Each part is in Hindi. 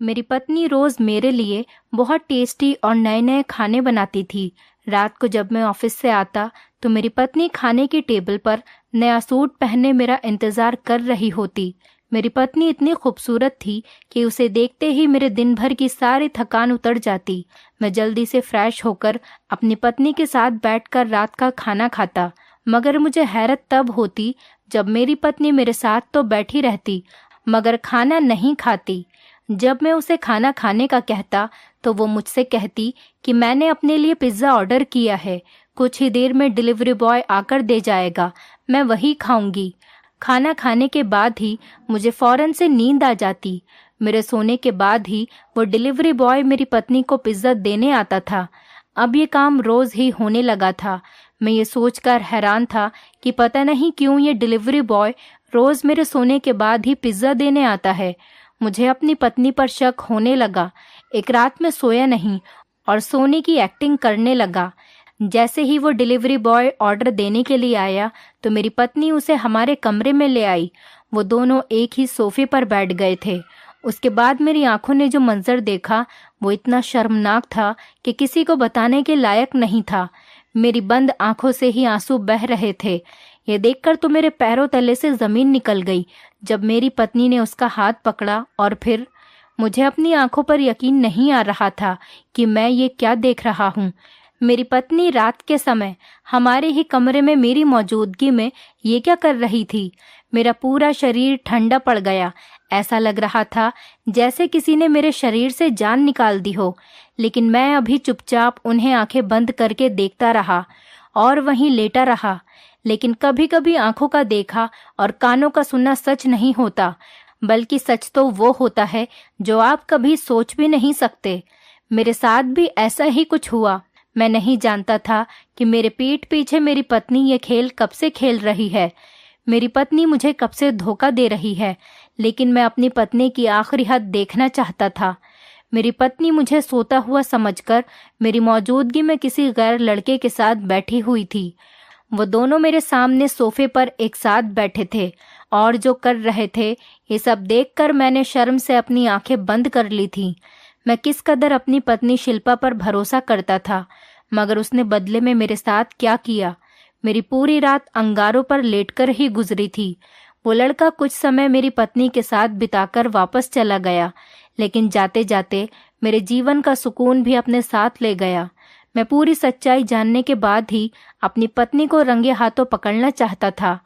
मेरी पत्नी रोज मेरे लिए बहुत टेस्टी और नए नए खाने बनाती थी। रात को जब मैं ऑफिस से आता तो मेरी पत्नी खाने की टेबल पर नया सूट पहने मेरा इंतजार कर रही होती। मेरी पत्नी इतनी खूबसूरत थी कि उसे देखते ही मेरे दिन भर की सारी थकान उतर जाती। मैं जल्दी से फ्रेश होकर अपनी पत्नी के साथ बैठकर रात का खाना खाता, मगर मुझे हैरत तब होती जब मेरी पत्नी मेरे साथ तो बैठी रहती मगर खाना नहीं खाती। जब मैं उसे खाना खाने का कहता तो वो मुझसे कहती कि मैंने अपने लिए पिज्ज़ा ऑर्डर किया है, कुछ ही देर में डिलीवरी बॉय आकर दे जाएगा, मैं वही खाऊंगी। खाना खाने के बाद ही मुझे फौरन से नींद आ जाती। मेरे सोने के बाद ही वो डिलीवरी बॉय मेरी पत्नी को पिज्ज़ा देने आता था। अब ये काम रोज़ ही होने लगा था। मैं ये सोचकर हैरान था कि पता नहीं क्यों ये डिलीवरी बॉय रोज़ मेरे सोने के बाद ही पिज्ज़ा देने आता है। मुझे अपनी पत्नी पर शक होने लगा। एक रात में सोया नहीं और सोने की एक्टिंग करने लगा। जैसे ही वो डिलीवरी बॉय ऑर्डर देने के लिए आया तो मेरी पत्नी उसे हमारे कमरे में ले आई। वो दोनों एक ही सोफे पर बैठ गए थे। उसके बाद मेरी आंखों ने जो मंजर देखा वो इतना शर्मनाक था कि किसी को बताने के लायक नहीं था। मेरी बंद आंखों से ही आंसू बह रहे थे। ये देखकर तो मेरे पैरों तले से जमीन निकल गई जब मेरी पत्नी ने उसका हाथ पकड़ा और फिर मुझे अपनी आंखों पर यकीन नहीं आ रहा था कि मैं ये क्या देख रहा हूँ। मेरी पत्नी रात के समय हमारे ही कमरे में मेरी मौजूदगी में ये क्या कर रही थी। मेरा पूरा शरीर ठंडा पड़ गया। ऐसा लग रहा था जैसे किसी ने मेरे शरीर से जान निकाल दी हो। लेकिन मैं अभी चुपचाप उन्हें आंखें बंद करके देखता रहा और वहीं लेटा रहा। लेकिन कभी कभी आंखों का देखा और कानों का सुनना सच नहीं होता, बल्कि सच तो वो होता है जो आप कभी सोच भी नहीं सकते। मेरे साथ भी ऐसा ही कुछ हुआ। मैं नहीं जानता था कि मेरे पीठ पीछे मेरी पत्नी ये खेल कब से खेल रही है। मेरी पत्नी मुझे कब से धोखा दे रही है, लेकिन मैं अपनी पत्नी की आखिरी हद देखना चाहता था। मेरी पत्नी मुझे सोता हुआ समझकर मेरी मौजूदगी में किसी गैर लड़के के साथ बैठी हुई थी। वो दोनों मेरे सामने सोफे पर एक साथ बैठे थे और जो कर रहे थे ये सब देखकर मैंने शर्म से अपनी आंखें बंद कर ली थी। मैं किस कदर अपनी पत्नी शिल्पा पर भरोसा करता था, मगर उसने बदले में मेरे साथ क्या किया। मेरी पूरी रात अंगारों पर लेटकर ही गुजरी थी। वो लड़का कुछ समय मेरी पत्नी के साथ बिताकर वापस चला गया, लेकिन जाते जाते मेरे जीवन का सुकून भी अपने साथ ले गया। मैं पूरी सच्चाई जानने के बाद ही अपनी पत्नी को रंगे हाथों पकड़ना चाहता था।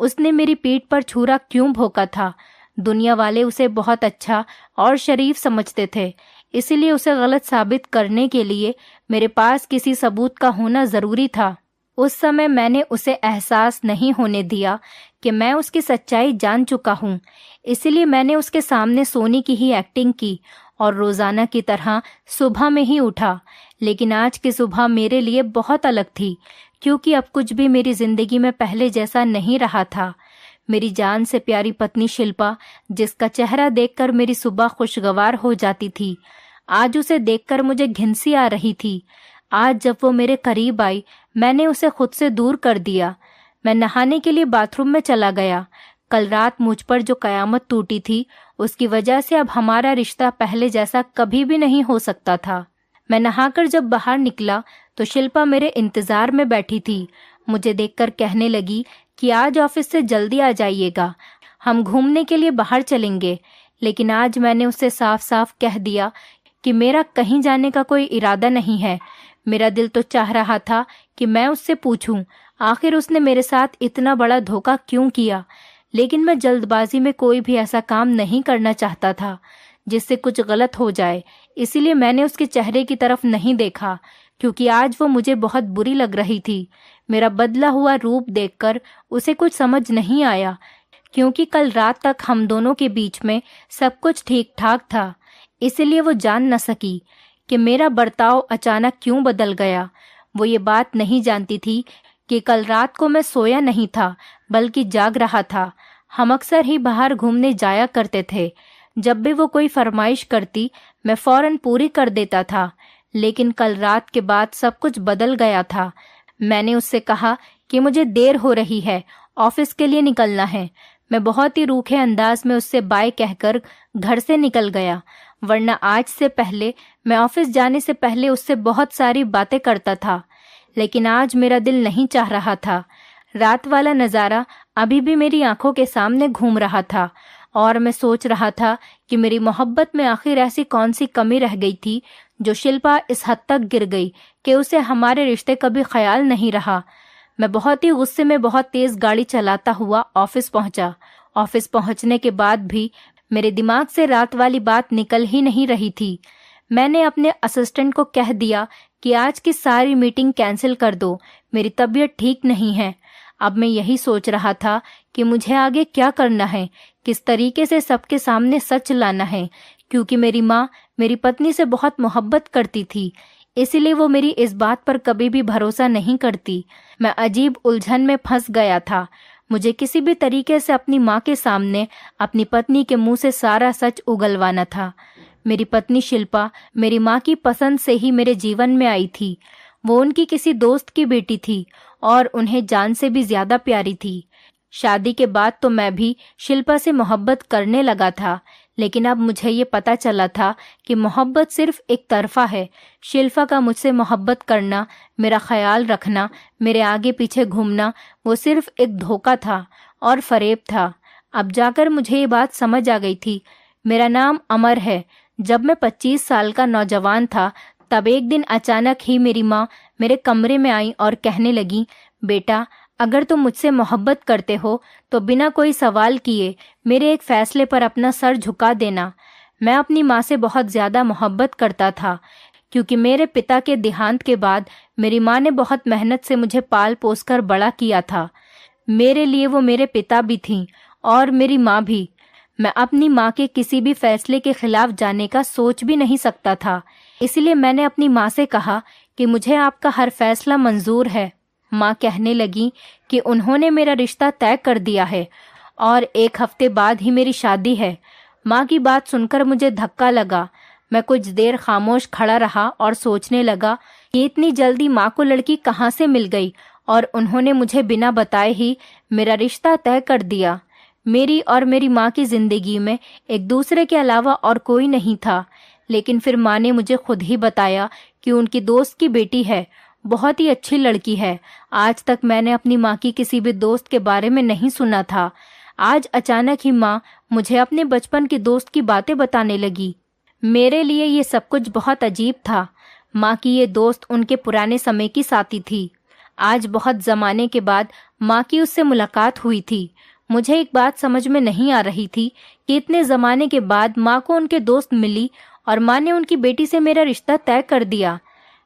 उसने मेरी पीठ पर छुरा क्यों भोंका था? दुनिया वाले उसे बहुत अच्छा और शरीफ समझते थे, इसीलिए उसे गलत साबित करने के लिए मेरे पास किसी सबूत का होना जरूरी था। उस समय मैंने उसे एहसास नहीं होने दिया कि मैं उसकी सच्चाई जान चुका हूँ। इसीलिए मैंने उसके सामने सोने की ही एक्टिंग की और रोजाना की तरह सुबह में ही उठा। लेकिन आज की सुबह मेरे लिए बहुत अलग थी, क्योंकि अब कुछ भी मेरी जिंदगी में पहले जैसा नहीं रहा था। मेरी जान से प्यारी पत्नी शिल्पा, जिसका चेहरा देखकर मेरी सुबह खुशगवार हो जाती थी, आज उसे देखकर मुझे घिनसी आ रही थी। आज जब वो मेरे करीब आई, मैंने उसे खुद से दूर कर दिया। मैं नहाने के लिए बाथरूम में चला गया। कल रात मुझ पर जो कयामत टूटी थी, उसकी वजह से अब हमारा रिश्ता पहले जैसा कभी भी नहीं हो सकता था। मैं नहाकर जब बाहर निकला तो शिल्पा मेरे इंतजार में बैठी थी। मुझे देखकर कहने लगी कि आज ऑफिस से जल्दी आ जाइएगा, हम घूमने के लिए बाहर चलेंगे। लेकिन आज मैंने उसे साफ साफ कह दिया कि मेरा कहीं जाने का कोई इरादा नहीं है। मेरा दिल तो चाह रहा था कि मैं उससे पूछूं आखिर उसने मेरे साथ इतना बड़ा धोखा क्यों किया, लेकिन मैं जल्दबाजी में कोई भी ऐसा काम नहीं करना चाहता था जिससे कुछ गलत हो जाए। इसीलिए मैंने उसके चेहरे की तरफ नहीं देखा, क्योंकि आज वो मुझे बहुत बुरी लग रही थी। मेरा बदला हुआ रूप देखकर उसे कुछ समझ नहीं आया, क्योंकि कल रात तक हम दोनों के बीच में सब कुछ ठीक ठाक था। इसलिए वो जान न सकी कि मेरा बर्ताव अचानक क्यों बदल गया। वो ये बात नहीं जानती थी कि कल रात को मैं सोया नहीं था, बल्कि जाग रहा था। हम अक्सर ही बाहर घूमने जाया करते थे। जब भी वो कोई फरमाइश करती, मैं फौरन पूरी कर देता था। लेकिन कल रात के बाद सब कुछ बदल गया था। मैंने उससे कहा कि मुझे देर हो रही है, ऑफिस के लिए निकलना है। मैं बहुत ही रूखे अंदाज में उससे बाय कहकर घर से निकल गया, वरना आज से पहले मैं ऑफिस जाने से पहले उससे बहुत सारी बातें करता था। लेकिन आज मेरा दिल नहीं चाह रहा था। रात वाला नज़ारा अभी भी मेरी आंखों के सामने घूम रहा था और मैं सोच रहा था कि मेरी मोहब्बत में आखिर ऐसी कौन सी कमी रह गई थी जो शिल्पा इस हद तक गिर गई कि उसे हमारे रिश्ते का भी ख्याल नहीं रहा। मैं बहुत ही गुस्से में बहुत तेज गाड़ी चलाता हुआ ऑफिस पहुंचा। ऑफिस पहुंचने के बाद भी मेरे दिमाग से रात वाली बात निकल ही नहीं रही थी। मैंने अपने असिस्टेंट को कह दिया कि आज की सारी मीटिंग कैंसिल कर दो, मेरी तबीयत ठीक नहीं है। अब मैं यही सोच रहा था कि मुझे आगे क्या करना है, किस तरीके से सबके सामने सच लाना है, क्योंकि मेरी माँ मेरी पत्नी से बहुत मोहब्बत करती थी, इसलिए वो मेरी इस बात पर कभी भी भरोसा नहीं करती। मैं अजीब उलझन में फंस गया था। मुझे किसी भी तरीके से अपनी माँ के सामने अपनी पत्नी के मुंह से सारा सच उगलवाना था। मेरी पत्नी शिल्पा मेरी माँ की पसंद से ही मेरे जीवन में आई थी। वो उनकी किसी दोस्त की बेटी थी और उन्हें जान से भी ज्यादा प्यारी थी। शादी के बाद तो मैं भी शिल्पा से मोहब्बत करने लगा था, लेकिन अब मुझे ये पता चला था कि मोहब्बत सिर्फ एक तरफा है। शिल्पा का मुझसे मोहब्बत करना, मेरा ख्याल रखना, मेरे आगे पीछे घूमना, वो सिर्फ एक धोखा था और फरेब था। अब जाकर मुझे ये बात समझ आ गई थी। मेरा नाम अमर है। जब मैं 25 साल का नौजवान था, तब एक दिन अचानक ही मेरी माँ मेरे कमरे में आई और कहने लगी, बेटा, अगर तुम मुझसे मोहब्बत करते हो तो बिना कोई सवाल किए मेरे एक फैसले पर अपना सर झुका देना। मैं अपनी माँ से बहुत ज़्यादा मोहब्बत करता था, क्योंकि मेरे पिता के देहांत के बाद मेरी माँ ने बहुत मेहनत से मुझे पाल पोस कर बड़ा किया था। मेरे लिए वो मेरे पिता भी थीं और मेरी माँ भी। मैं अपनी माँ के किसी भी फैसले के खिलाफ जाने का सोच भी नहीं सकता था। इसलिए मैंने अपनी माँ से कहा कि मुझे आपका हर फैसला मंजूर है। माँ कहने लगी कि उन्होंने मेरा रिश्ता तय कर दिया है और 1 हफ्ते बाद ही मेरी शादी है। माँ की बात सुनकर मुझे धक्का लगा। मैं कुछ देर खामोश खड़ा रहा और सोचने लगा कि इतनी जल्दी माँ को लड़की कहाँ से मिल गई और उन्होंने मुझे बिना बताए ही मेरा रिश्ता तय कर दिया। मेरी और मेरी माँ की जिंदगी में एक दूसरे के अलावा और कोई नहीं था। लेकिन फिर माँ ने मुझे खुद ही बताया कि उनकी दोस्त की बेटी है, बहुत ही अच्छी लड़की है। आज तक मैंने अपनी माँ की किसी भी दोस्त के बारे में नहीं सुना था। आज अचानक ही माँ मुझे अपने बचपन की दोस्त की बातें बताने लगी। मेरे लिए ये सब कुछ बहुत अजीब था। माँ की ये दोस्त उनके पुराने समय की साथी थी। आज बहुत ज़माने के बाद माँ की उससे मुलाकात हुई थी। मुझे एक बात समझ में नहीं आ रही थी कि इतने ज़माने के बाद माँ को उनके दोस्त मिली और माँ ने उनकी बेटी से मेरा रिश्ता तय कर दिया।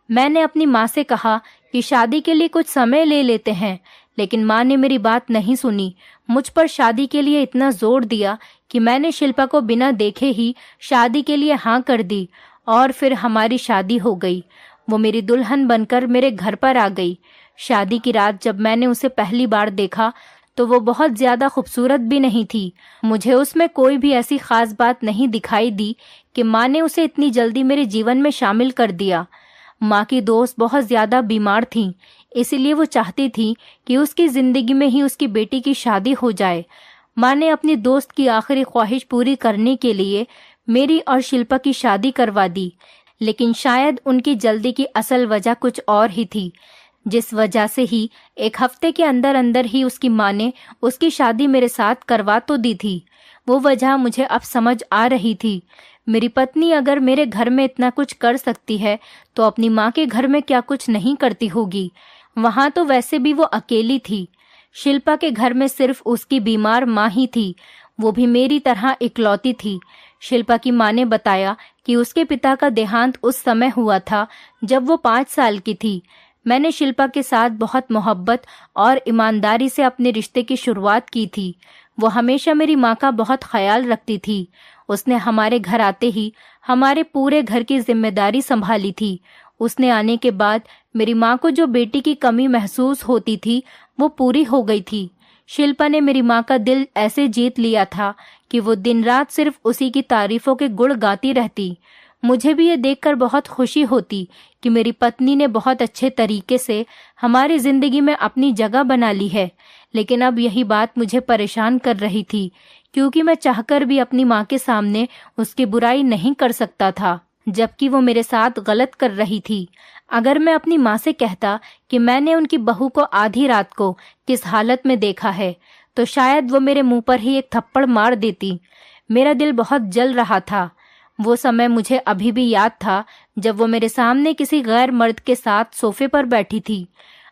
मैंने अपनी माँ से कहा कि शादी के लिए कुछ समय ले लेते हैं, लेकिन माँ ने मेरी बात नहीं सुनी। मुझ पर शादी के लिए इतना जोर दिया कि मैंने शिल्पा को बिना देखे ही शादी के लिए हाँ कर दी और फिर हमारी शादी हो गई। वो मेरी दुल्हन बनकर मेरे घर पर आ गई। शादी की रात जब मैंने उसे पहली बार देखा तो वो बहुत ज़्यादा खूबसूरत भी नहीं थी। मुझे उसमें कोई भी ऐसी ख़ास बात नहीं दिखाई दी कि माँ ने उसे इतनी जल्दी मेरे जीवन में शामिल कर दिया। माँ की दोस्त बहुत ज़्यादा बीमार थीं, इसीलिए वो चाहती थी कि उसकी ज़िंदगी में ही उसकी बेटी की शादी हो जाए। माँ ने अपनी दोस्त की आखिरी ख्वाहिश पूरी करने के लिए मेरी और शिल्पा की शादी करवा दी, लेकिन शायद उनकी जल्दी की असल वजह कुछ और ही थी, जिस वजह से ही 1 हफ्ते के अंदर अंदर ही उसकी माँ ने उसकी शादी मेरे साथ करवा तो दी थी। वो वजह मुझे अब समझ आ रही थी। मेरी पत्नी अगर मेरे घर में इतना कुछ कर सकती है तो अपनी माँ के घर में क्या कुछ नहीं करती होगी। वहाँ तो वैसे भी वो अकेली थी। शिल्पा के घर में सिर्फ उसकी बीमार माँ ही थी, वो भी मेरी तरह इकलौती थी। शिल्पा की माँ ने बताया कि उसके पिता का देहांत उस समय हुआ था जब वो 5 साल की थी। मैंने शिल्पा के साथ बहुत मोहब्बत और ईमानदारी से अपने रिश्ते की शुरुआत की थी। वो हमेशा मेरी माँ का बहुत ख्याल रखती थी। उसने हमारे घर आते ही हमारे पूरे घर की जिम्मेदारी संभाली थी। उसने आने के बाद मेरी माँ को जो बेटी की कमी महसूस होती थी वो पूरी हो गई थी। शिल्पा ने मेरी माँ का दिल ऐसे जीत लिया था कि वो दिन रात सिर्फ उसी की तारीफों के गुण गाती रहती। मुझे भी ये देखकर बहुत खुशी होती कि मेरी पत्नी ने बहुत अच्छे तरीके से हमारी जिंदगी में अपनी जगह बना ली है, लेकिन अब यही बात मुझे परेशान कर रही थी, क्योंकि मैं चाहकर भी अपनी माँ के सामने उसकी बुराई नहीं कर सकता था, जबकि वो मेरे साथ गलत कर रही थी। अगर मैं अपनी माँ से कहता कि मैंने उनकी बहू को आधी रात को किस हालत में देखा है, तो शायद वो मेरे मुंह पर ही एक थप्पड़ मार देती। मेरा दिल बहुत जल रहा था। वो समय मुझे अभी भी याद था जब वो मेरे सामने किसी गैर मर्द के साथ सोफे पर बैठी थी।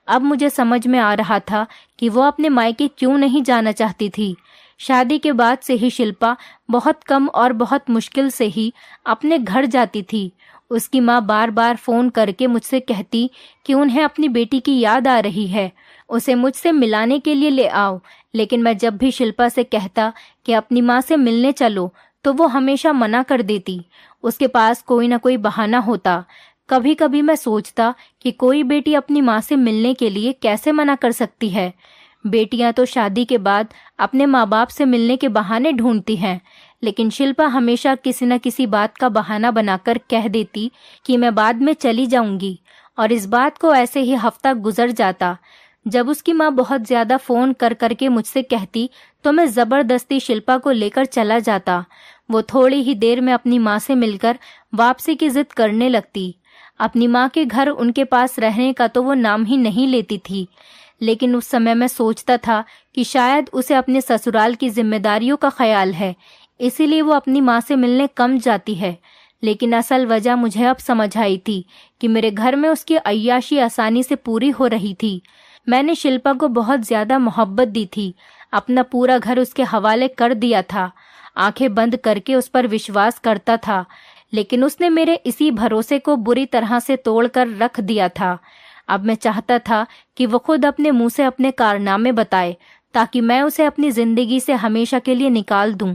अब मुझे समझ में आ रहा था कि वो अपने मायके क्यों नहीं जाना चाहती थी। शादी के बाद से ही शिल्पा बहुत कम और बहुत मुश्किल से ही अपने घर जाती थी। उसकी माँ बार बार फोन करके मुझसे कहती कि उन्हें अपनी बेटी की याद आ रही है, उसे मुझसे मिलाने के लिए ले आओ। लेकिन मैं जब भी शिल्पा से कहता कि अपनी माँ से मिलने चलो, तो वो हमेशा मना कर देती। उसके पास कोई ना कोई बहाना होता। कभी कभी मैं सोचता कि कोई बेटी अपनी माँ से मिलने के लिए कैसे मना कर सकती है। बेटियां तो शादी के बाद अपने माँ बाप से मिलने के बहाने ढूंढती हैं, लेकिन शिल्पा हमेशा किसी न किसी बात का बहाना बनाकर कह देती कि मैं बाद में चली जाऊंगी, और इस बात को ऐसे ही हफ्ता गुजर जाता। जब उसकी माँ बहुत ज्यादा फोन कर करके मुझसे कहती, तो मैं जबरदस्ती शिल्पा को लेकर चला जाता। वो थोड़ी ही देर में अपनी माँ से मिलकर वापसी की जिद करने लगती। अपनी माँ के घर उनके पास रहने का तो वो नाम ही नहीं लेती थी, लेकिन उस समय मैं सोचता था कि शायद उसे अपने ससुराल की जिम्मेदारियों का ख्याल है, इसीलिए वो अपनी माँ से मिलने कम जाती है। लेकिन असल वजह मुझे अब समझ आई थी कि मेरे घर में उसकी अय्याशी आसानी से पूरी हो रही थी। मैंने शिल्पा को बहुत ज्यादा मोहब्बत दी थी, अपना पूरा घर उसके हवाले कर दिया था, आंखें बंद करके उस पर विश्वास करता था, लेकिन उसने मेरे इसी भरोसे को बुरी तरह से तोड़कर रख दिया था। अब मैं चाहता था कि वो खुद अपने मुंह से अपने कारनामे बताए, ताकि मैं उसे अपनी जिंदगी से हमेशा के लिए निकाल दूं।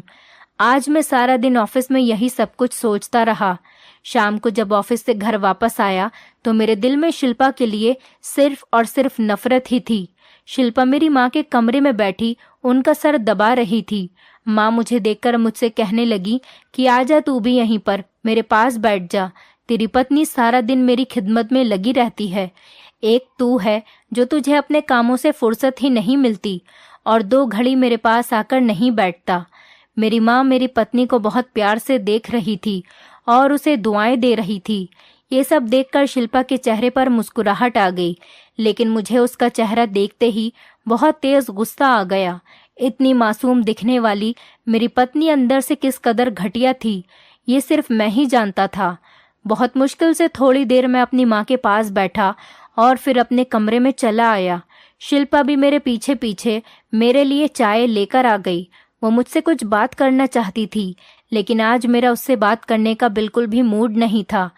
आज मैं सारा दिन ऑफिस में यही सब कुछ सोचता रहा। शाम को जब ऑफिस से घर वापस आया, तो मेरे दिल में शिल्पा के लिए सिर्फ और सिर्फ नफरत ही थी। शिल्पा मेरी माँ के कमरे में बैठी उनका सर दबा रही थी। माँ मुझे देखकर मुझसे कहने लगी कि आजा तू भी यहीं पर मेरे पास बैठ जा, तेरी पत्नी सारा दिन मेरी खिदमत में लगी रहती है। एक तू है जो तुझे अपने कामों से फुर्सत ही नहीं मिलती, और 2 घड़ी मेरे पास आकर नहीं बैठता। मेरी माँ मेरी पत्नी को बहुत प्यार से देख रही थी और उसे दुआएं दे रही थी। ये सब देखकर शिल्पा के चेहरे पर मुस्कुराहट आ गई, लेकिन मुझे उसका चेहरा देखते ही बहुत तेज गुस्सा आ गया। इतनी मासूम दिखने वाली मेरी पत्नी अंदर से किस कदर घटिया थी, ये सिर्फ मैं ही जानता था। बहुत मुश्किल से थोड़ी देर मैं अपनी माँ के पास बैठा और फिर अपने कमरे में चला आया। शिल्पा भी मेरे पीछे पीछे मेरे लिए चाय लेकर आ गई। वो मुझसे कुछ बात करना चाहती थी, लेकिन आज मेरा उससे बात करने का बिल्कुल भी मूड नहीं था।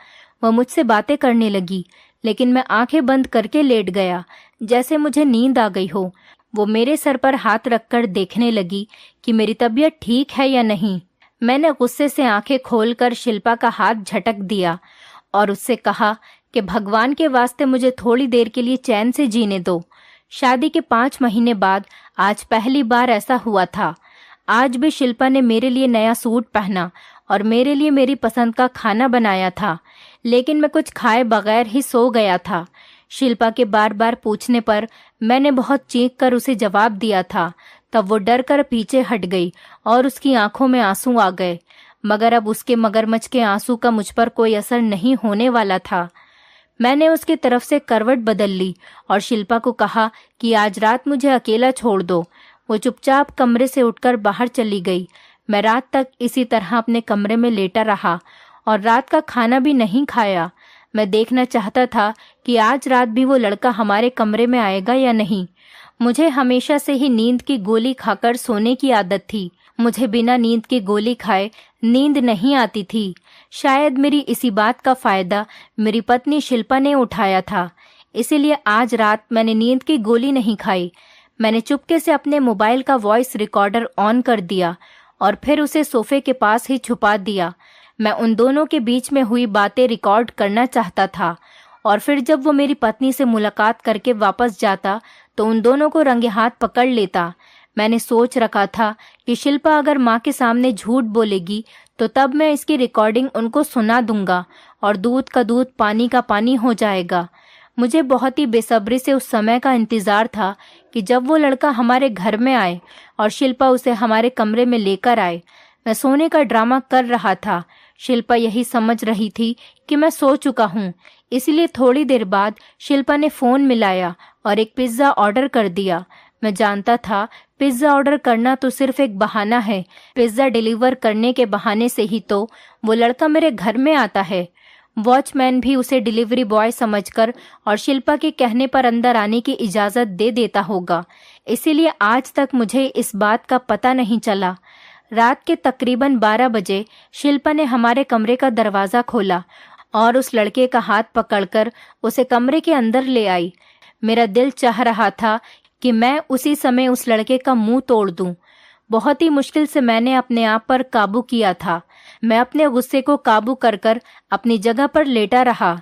वह मुझसे बातें करने लगी, लेकिन मैं आंखें बंद करके लेट गया, जैसे मुझे नींद आ गई हो। वो मेरे सर पर हाथ रखकर देखने लगी कि मेरी तबीयत ठीक है या नहीं। मैंने गुस्से से आंखें खोलकर शिल्पा का हाथ झटक दिया और उससे कहा कि भगवान के वास्ते मुझे थोड़ी देर के लिए चैन से जीने दो। शादी के 5 महीने बाद आज पहली बार ऐसा हुआ था। आज भी शिल्पा ने मेरे लिए नया सूट पहना और मेरे लिए मेरी पसंद का खाना बनाया था, लेकिन मैं कुछ खाए बगैर ही सो गया था। शिल्पा के बार बार पूछने पर मैंने बहुत चीख कर उसे जवाब दिया था। तब वो डर कर पीछे हट गई और उसकी आंखों में आंसू आ गए, मगर अब उसके मगरमच्छ के आंसू का मुझ पर कोई असर नहीं होने वाला था। मैंने उसकी तरफ से करवट बदल ली और शिल्पा को कहा कि आज रात मुझे अकेला छोड़ दो। वो चुपचाप कमरे से उठकर बाहर चली गई। मैं रात तक इसी तरह अपने कमरे में लेटा रहा और रात का खाना भी नहीं खाया। मैं देखना चाहता था कि आज रात भी वो लड़का हमारे कमरे में आएगा या नहीं। मुझे हमेशा से ही नींद की गोली खाकर सोने की आदत थी। मुझे बिना नींद की गोली खाए नींद नहीं आती थी। शायद मेरी इसी बात का फायदा मेरी पत्नी शिल्पा ने उठाया था, इसीलिए आज रात मैंने नींद की गोली नहीं खाई। मैंने चुपके से अपने मोबाइल का वॉइस रिकॉर्डर ऑन कर दिया और फिर उसे सोफे के पास ही छुपा दिया। मैं उन दोनों के बीच में हुई बातें रिकॉर्ड करना चाहता था, और फिर जब वो मेरी पत्नी से मुलाकात करके वापस जाता तो उन दोनों को रंगे हाथ पकड़ लेता। मैंने सोच रखा था कि शिल्पा अगर माँ के सामने झूठ बोलेगी तो तब मैं इसकी रिकॉर्डिंग उनको सुना दूंगा और दूध का दूध पानी का पानी हो जाएगा। मुझे बहुत ही बेसब्री से उस समय का इंतज़ार था कि जब वो लड़का हमारे घर में आए और शिल्पा उसे हमारे कमरे में लेकर आए। मैं सोने का ड्रामा कर रहा था। शिल्पा यही समझ रही थी कि मैं सो चुका हूँ, इसलिए थोड़ी देर बाद शिल्पा ने फ़ोन मिलाया और एक पिज़्ज़ा ऑर्डर कर दिया। मैं जानता था पिज़्ज़ा ऑर्डर करना तो सिर्फ एक बहाना है। पिज़्ज़ा डिलीवर करने के बहाने से ही तो वो लड़का मेरे घर में आता है। वॉचमैन भी उसे डिलीवरी बॉय समझकर और शिल्पा के कहने पर अंदर आने की इजाज़त दे देता होगा। इसीलिए आज तक मुझे इस बात का पता नहीं चला। रात के तकरीबन 12 बजे शिल्पा ने हमारे कमरे का दरवाज़ा खोला और उस लड़के का हाथ पकड़कर उसे कमरे के अंदर ले आई। मेरा दिल चाह रहा था कि मैं उसी समय उस लड़के का मुंह तोड़ दूं। बहुत ही मुश्किल से मैंने अपने आप पर काबू किया था। मैं अपने गुस्से को काबू कर अपनी जगह पर लेटा रहा।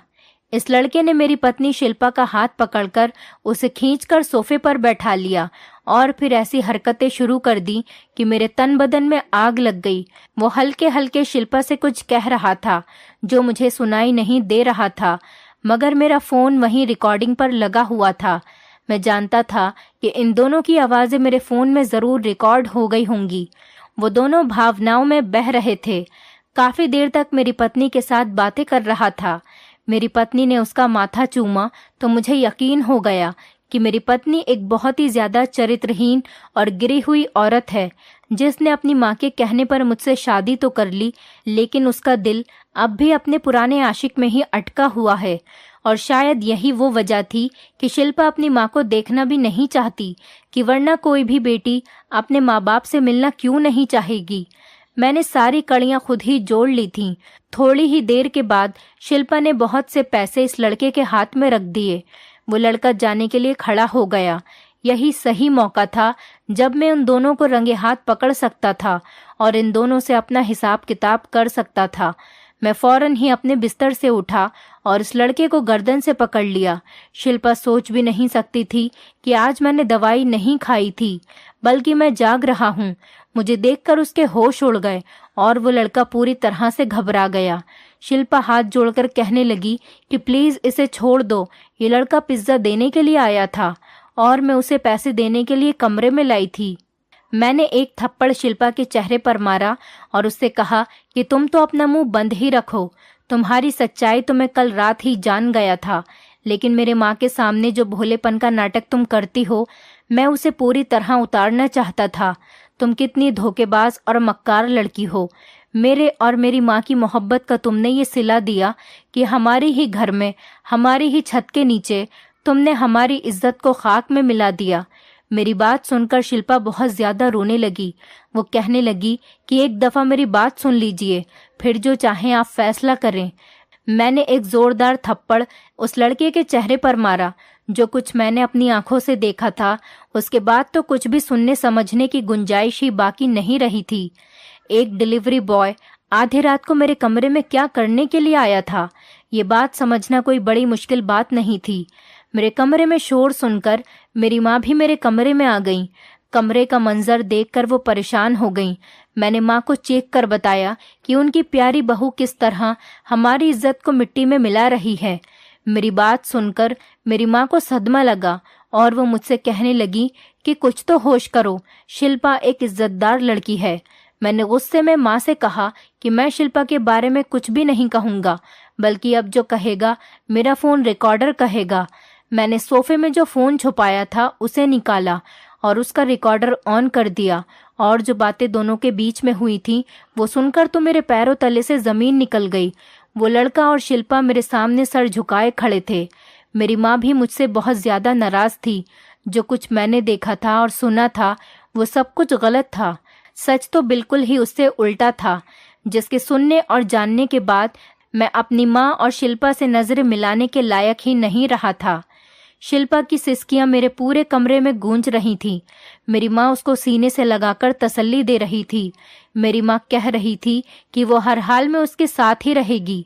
इस लड़के ने मेरी पत्नी शिल्पा का हाथ पकड़कर उसे खींचकर सोफे पर बैठा लिया और फिर ऐसी हरकतें शुरू कर दी कि मेरे तन बदन में आग लग गई। वो हल्के हल्के शिल्पा से कुछ कह रहा था जो मुझे सुनाई नहीं दे रहा था, मगर मेरा फ़ोन वहीं रिकॉर्डिंग पर लगा हुआ था। मैं जानता था कि इन दोनों की आवाज़ें मेरे फ़ोन में ज़रूर रिकॉर्ड हो गई होंगी। वो दोनों भावनाओं में बह रहे थे। काफ़ी देर तक मेरी पत्नी के साथ बातें कर रहा था। मेरी पत्नी ने उसका माथा चूमा तो मुझे यकीन हो गया कि मेरी पत्नी एक बहुत ही ज़्यादा चरित्रहीन और गिरी हुई औरत है, जिसने अपनी माँ के कहने पर मुझसे शादी तो कर ली, लेकिन उसका दिल अब भी अपने पुराने आशिक में ही अटका हुआ है। और शायद यही वो वजह थी कि शिल्पा अपनी माँ को देखना भी नहीं चाहती, कि वरना कोई भी बेटी अपने माँ बाप से मिलना क्यों नहीं चाहेगी। मैंने सारी कड़ियाँ खुद ही जोड़ ली थीं। थोड़ी ही देर के बाद शिल्पा ने बहुत से पैसे इस लड़के के हाथ में रख दिए। वो लड़का जाने के लिए खड़ा हो गया। यही सही मौका था जब मैं उन दोनों को रंगे हाथ पकड़ सकता था और इन दोनों से अपना हिसाब किताब कर सकता था। मैं फौरन ही अपने बिस्तर से उठा और इस लड़के को गर्दन से पकड़ लिया। शिल्पा सोच भी नहीं सकती थी कि आज मैंने दवाई नहीं खाई थी, बल्कि मैं जाग रहा हूँ। मुझे देखकर उसके होश उड़ गए और वो लड़का पूरी तरह से घबरा गया। शिल्पा हाथ जोड़कर कहने लगी कि प्लीज़ इसे छोड़ दो, ये लड़का पिज्ज़ा देने के लिए आया था और मैं उसे पैसे देने के लिए कमरे में लाई थी। मैंने एक थप्पड़ शिल्पा के चेहरे पर मारा और उससे कहा कि तुम तो अपना मुंह बंद ही रखो। तुम्हारी सच्चाई तो मैं कल रात ही जान गया था, लेकिन मेरे माँ के सामने जो भोलेपन का नाटक तुम करती हो, मैं उसे पूरी तरह उतारना चाहता था। तुम कितनी धोखेबाज और मक्कार लड़की हो। मेरे और मेरी माँ की मोहब्बत का तुमने ये सिला दिया कि हमारे ही घर में, हमारी ही छत के नीचे तुमने हमारी इज्जत को खाक में मिला दिया। मेरी बात सुनकर शिल्पा बहुत ज़्यादा रोने लगी। वो कहने लगी कि एक दफ़ा मेरी बात सुन लीजिए, फिर जो चाहें आप फैसला करें। मैंने एक ज़ोरदार थप्पड़ उस लड़के के चेहरे पर मारा। जो कुछ मैंने अपनी आंखों से देखा था, उसके बाद तो कुछ भी सुनने समझने की गुंजाइश ही बाकी नहीं रही थी। एक डिलीवरी बॉय आधी रात को मेरे कमरे में क्या करने के लिए आया था, ये बात समझना कोई बड़ी मुश्किल बात नहीं थी। मेरे कमरे में शोर सुनकर मेरी माँ भी मेरे कमरे में आ गई। कमरे का मंजर देखकर वो परेशान हो गईं। मैंने माँ को चीख कर बताया कि उनकी प्यारी बहू किस तरह हमारी इज्जत को मिट्टी में मिला रही है। मेरी बात सुनकर मेरी माँ को सदमा लगा और वो मुझसे कहने लगी कि कुछ तो होश करो, शिल्पा एक इज्जतदार लड़की है। मैंने गुस्से में माँ से कहा कि मैं शिल्पा के बारे में कुछ भी नहीं कहूँगा, बल्कि अब जो कहेगा मेरा फ़ोन रिकॉर्डर कहेगा। मैंने सोफे में जो फ़ोन छुपाया था उसे निकाला और उसका रिकॉर्डर ऑन कर दिया, और जो बातें दोनों के बीच में हुई थी वो सुनकर तो मेरे पैरों तले से ज़मीन निकल गई। वो लड़का और शिल्पा मेरे सामने सर झुकाए खड़े थे। मेरी माँ भी मुझसे बहुत ज़्यादा नाराज़ थी। जो कुछ मैंने देखा था और सुना था वो सब कुछ गलत था। सच तो बिल्कुल ही उससे उल्टा था, जिसके सुनने और जानने के बाद मैं अपनी माँ और शिल्पा से नज़रें मिलाने के लायक ही नहीं रहा था। शिल्पा की सिसकियां मेरे पूरे कमरे में गूंज रही थीं। मेरी माँ उसको सीने से लगाकर तसल्ली दे रही थी। मेरी माँ कह रही थी कि वो हर हाल में उसके साथ ही रहेगी।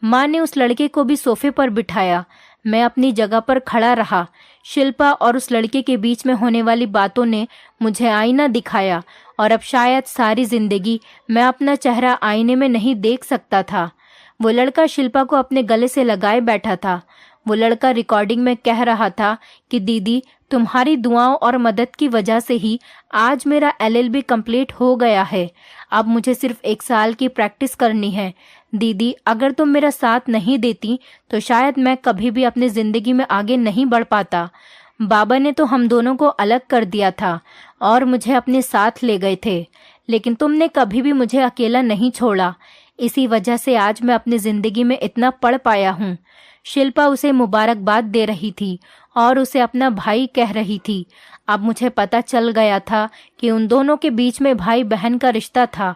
माँ ने उस लड़के को भी सोफे पर बिठाया। मैं अपनी जगह पर खड़ा रहा। शिल्पा और उस लड़के के बीच में होने वाली बातों ने मुझे आईना दिखाया और अब शायद सारी जिंदगी मैं अपना चेहरा आईने में नहीं देख सकता था। वो लड़का शिल्पा को अपने गले से लगाए बैठा था। वो लड़का रिकॉर्डिंग में कह रहा था कि दीदी, तुम्हारी दुआओं और मदद की वजह से ही आज मेरा LLB कंप्लीट हो गया है। अब मुझे सिर्फ 1 साल की प्रैक्टिस करनी है। दीदी, अगर तुम मेरा साथ नहीं देती तो शायद मैं कभी भी अपनी जिंदगी में आगे नहीं बढ़ पाता। बाबा ने तो हम दोनों को अलग कर दिया था और मुझे अपने साथ ले गए थे, लेकिन तुमने कभी भी मुझे अकेला नहीं छोड़ा। इसी वजह से आज मैं अपनी जिंदगी में इतना पढ़ पाया हूँ। शिल्पा उसे मुबारकबाद दे रही थी और उसे अपना भाई कह रही थी। अब मुझे पता चल गया था कि उन दोनों के बीच में भाई बहन का रिश्ता था।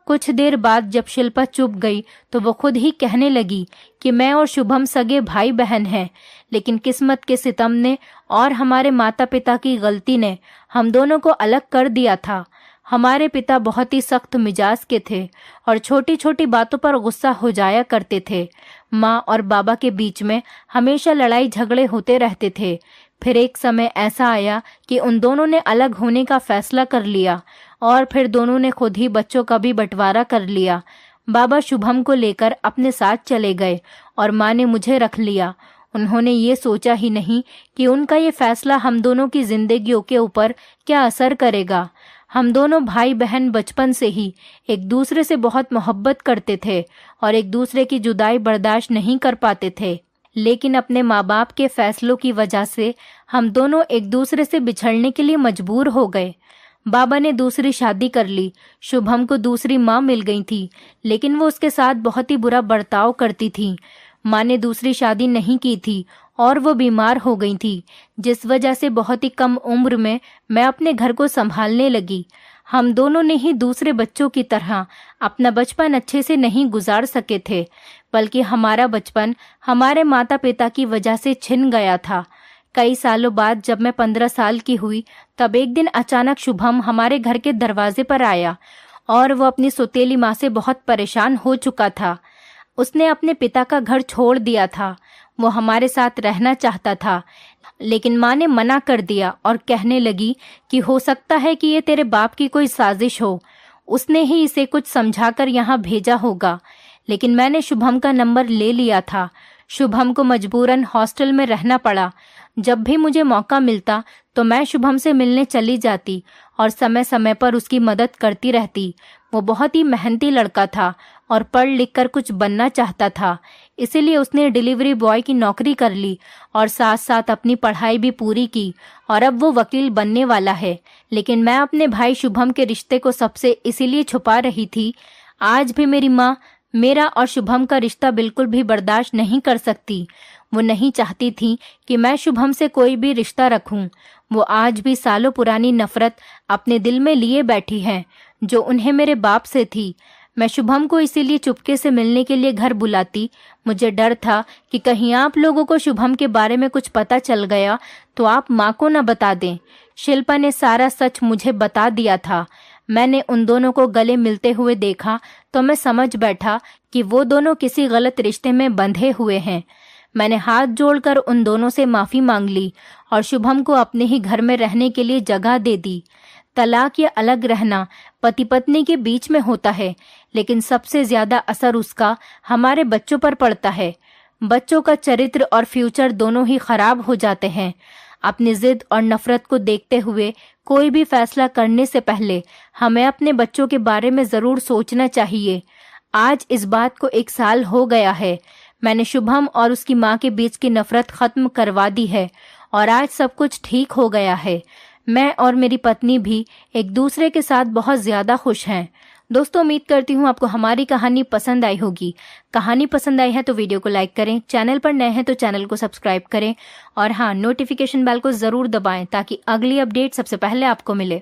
कुछ देर बाद जब शिल्पा चुप गई तो वो खुद ही कहने लगी कि मैं और शुभम सगे भाई बहन हैं, लेकिन किस्मत के सितम ने और हमारे माता पिता की गलती ने हम दोनों को अलग कर दिया था। हमारे पिता बहुत ही सख्त मिजाज के थे और छोटी छोटी बातों पर गुस्सा हो जाया करते थे। माँ और बाबा के बीच में हमेशा लड़ाई झगड़े होते रहते थे। फिर एक समय ऐसा आया कि उन दोनों ने अलग होने का फैसला कर लिया और फिर दोनों ने खुद ही बच्चों का भी बंटवारा कर लिया। बाबा शुभम को लेकर अपने साथ चले गए और माँ ने मुझे रख लिया। उन्होंने ये सोचा ही नहीं कि उनका ये फैसला हम दोनों की जिंदगियों के ऊपर क्या असर करेगा। हम दोनों भाई बहन बचपन से ही एक दूसरे से बहुत मोहब्बत करते थे और एक दूसरे की जुदाई बर्दाश्त नहीं कर पाते थे, लेकिन अपने माँ बाप के फैसलों की वजह से हम दोनों एक दूसरे से बिछड़ने के लिए मजबूर हो गए। बाबा ने दूसरी शादी कर ली। शुभम को दूसरी माँ मिल गई थी, लेकिन वो उसके साथ बहुत ही बुरा बर्ताव करती थी। माँ ने दूसरी शादी नहीं की थी और वो बीमार हो गई थी, जिस वजह से बहुत ही कम उम्र में मैं अपने घर को संभालने लगी। हम दोनों ने ही दूसरे बच्चों की तरह अपना बचपन अच्छे से नहीं गुजार सके थे, बल्कि हमारा बचपन हमारे माता पिता की वजह से छिन गया था। कई सालों बाद जब मैं 15 साल की हुई, तब एक दिन अचानक शुभम हमारे घर के दरवाजे पर आया और वो अपनी सौतेली माँ से बहुत परेशान हो चुका था। उसने अपने पिता का घर छोड़ दिया था। वो हमारे साथ रहना चाहता था, लेकिन माँ ने मना कर दिया और कहने लगी कि हो सकता है कि ये तेरे बाप की कोई साजिश हो, उसने ही इसे कुछ समझाकर यहाँ भेजा होगा। लेकिन मैंने शुभम का नंबर ले लिया था। शुभम को मजबूरन हॉस्टल में रहना पड़ा। जब भी मुझे मौका मिलता तो मैं शुभम से मिलने चली जाती और समय समय पर उसकी मदद करती रहती। वो बहुत ही मेहनती लड़का था और पढ़ लिख कर कुछ बनना चाहता था, इसीलिए उसने डिलीवरी बॉय की नौकरी कर ली और साथ साथ अपनी पढ़ाई भी पूरी की और अब वो वकील बनने वाला है। लेकिन मैं अपने भाई शुभम के रिश्ते को सबसे इसीलिए छुपा रही थी। आज भी मेरी माँ मेरा और शुभम का रिश्ता बिल्कुल भी बर्दाश्त नहीं कर सकती। वो नहीं चाहती थी कि मैं शुभम से कोई भी रिश्ता रखूं। वो आज भी सालों पुरानी नफरत अपने दिल में लिए बैठी है, जो उन्हें मेरे बाप से थी। मैं शुभम को इसीलिए चुपके से मिलने के लिए घर बुलाती। मुझे डर था कि कहीं आप लोगों को शुभम के बारे में कुछ पता चल गया तो आप माँ को न बता दें। शिल्पा ने सारा सच मुझे बता दिया था। मैंने उन दोनों को गले मिलते हुए देखा तो मैं समझ बैठा कि वो दोनों किसी गलत रिश्ते में बंधे हुए हैं। मैंने हाथ जोड़कर उन दोनों से माफ़ी मांग ली और शुभम को अपने ही घर में रहने के लिए जगह दे दी। तलाक या अलग रहना पति पत्नी के बीच में होता है, लेकिन सबसे ज्यादा असर उसका हमारे बच्चों पर पड़ता है। बच्चों का चरित्र और फ्यूचर दोनों ही खराब हो जाते हैं। अपनी जिद और नफरत को देखते हुए कोई भी फैसला करने से पहले हमें अपने बच्चों के बारे में जरूर सोचना चाहिए। आज इस बात को 1 साल हो गया है। मैंने शुभम और उसकी माँ के बीच की नफरत खत्म करवा दी है और आज सब कुछ ठीक हो गया है। मैं और मेरी पत्नी भी एक दूसरे के साथ बहुत ज़्यादा खुश हैं। दोस्तों, उम्मीद करती हूँ आपको हमारी कहानी पसंद आई होगी। कहानी पसंद आई है तो वीडियो को लाइक करें, चैनल पर नए हैं तो चैनल को सब्सक्राइब करें और हाँ, नोटिफिकेशन बेल को ज़रूर दबाएं ताकि अगली अपडेट सबसे पहले आपको मिले।